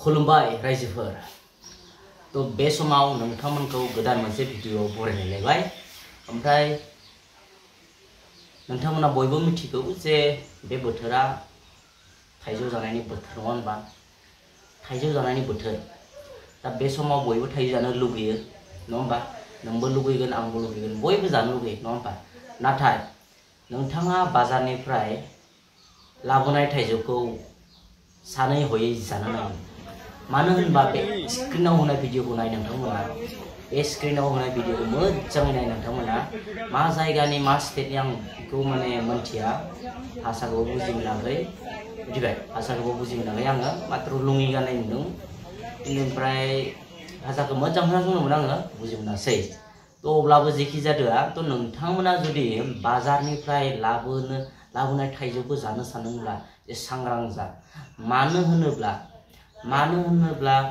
खुलुमबाय रायजोफोर तो बे समाव नोंथांमोनखौ गोदान मोनसे भिडिअ बरायनाय लायबाय ओमफ्राय नोंथांमोना बयबो मिथिगौ जे बे बोथोरा थाइजौ जानायनि बोथोर नङा होनबा थाइजौ जानायनि बोथोर दा बे समाव बयबो थाइजौ जानो लुगैयो नङा होनबा नोंबो लुगैगोन आंबो लुगैगोन बयबो जानो लुगैयो नङा होनबा नाथाय नोंथाङा बाजारनिफ्राय लाबोनाय थाइजौखौ सानै हयै जानो नांगौ मानो होनबा बे स्क्रिनाव होनाय भिडिअखौ नाय नोंथांमोना बे स्क्रिनाव होनाय भिडिअखौ मोजाङै नाय नोंथांमोना मा जायगानि मा स्टेटनि आं बेखौ माने मोनथिया भाषाखौ बुजि मोनाखै मिथिबाय भाषाखौ बुजि मोनाखै आङो मात्र लुङि गाननाय नुदों बेनिफ्राय भाषाखौ मोजां खोनासंदोंमोन आङो बुजि मोनासै तो अब्लाबो जेखि जादोआ तो नोंथांमोना जुदि बाजारनिफ्राय लाबोनाय थाइजौखौ जानो सानदोंब्ला जे सांग्रां जा मानो होनोब्ला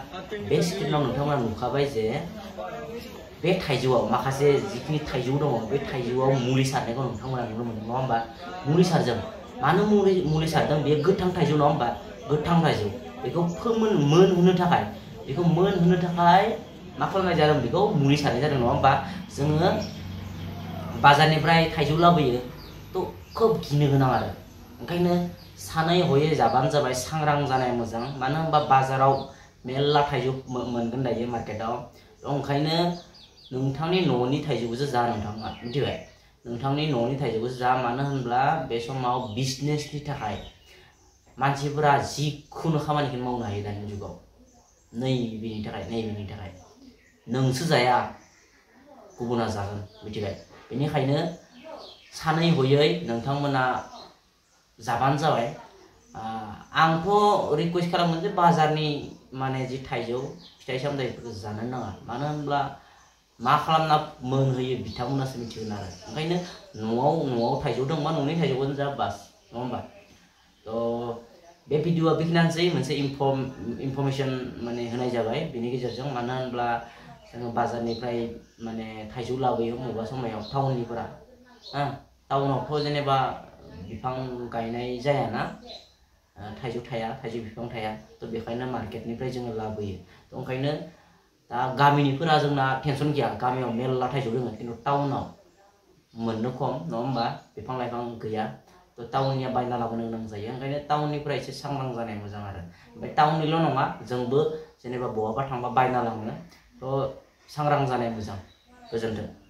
बे स्क्रिनाव नोंथांमोना नुखाबाय जे बे थाइजौआव माखासे जिखिनि थाइजौ दङ बे थाइजौआव मुलि सारनायखौ नोंथांमोना नुनो मोनो नङा होनबा मुलि सारजों मानो मुलि सारदों बेयो गोथां थाइजौ नङा होनबा गोथां थाइजौ बेखौ मोनहोनो थाखाय मा खालामनाय जादों बेखौ मुलि सारनाय जादों नङा होनबा जोङो बाजारनिफ्राय थाइजौ लाबोयो तो खोब गिनो गोनां आरो ओंखायनो सानै हयै जाबानो जाबाय सांग्रां जानाया मोजां मानो होनबा बाजाराव मेल्ला थाइजौ मोनगोन दायो मार्केटाव ओंखायनो नोंथांनि न'नि थाइजौखौसो जा नोंथाङा मिथिबाय नोंथांनि न'नि थाइजौखौसो जा मानो होनब्ला बे समाव बिजनेसनि थाखाय मानसिफोरा जिखुनु खामानिखौ मावनो हायो दानि जुगाव नैबेनि थाखाय नोंसो जाया गुबुना जागोन मिथिबाय बेनिखायनो सानै हयै नोंथांमोना जाबानो जाबाय आंथ' रिक्वेस्ट खालामो जे बाजारनि माने जि थाइजौ फिथाइ सामथाइफोरखौ जानो नाङा मानो होनब्ला मा खालामना मोनहोयो बिथांमोनासो मिथिगोन आरो ओंखायनो न'आव थाइजौ दंबा न'नि थाइजौखौनो जा बास नङा होनबा थ' बे भिडिअआ बेखिनियानोसै मोनसे इनफरमेसन माने होनाय जाबाय बेनि गेजेरजों मानो होनब्ला जोङो बाजारनिफ्राय माने थाइजौ लाबोयो बबेबा समायाव टाउननिफोरा टाउनावथ' जेनेबा बिफां गायनाय जायाना थाइजौ बिफां थाया थ' बेखायनो मार्केटनिफ्राय जोङो लाबोयो थ' ओंखायनो दा गामिनिफोरा जोंना टेनसन गैया गामियाव मेल्ला थाइजौ दङ खिन्थु टाउनाव मोननो खम नङा होनबा बिफां लाइफां गैया थ' टाउननिया बायना लाबोनो गोनां जायो ओंखायनो टाउननिफ्राय एसे सांग्रां जानाया मोजां आरो ओमफ्राय टाउननिल' नङा जोंबो जेनेबा बहाबा थांबा बायना लाङो थ' सांग्रां जानाया मोजां गोजोन्थों।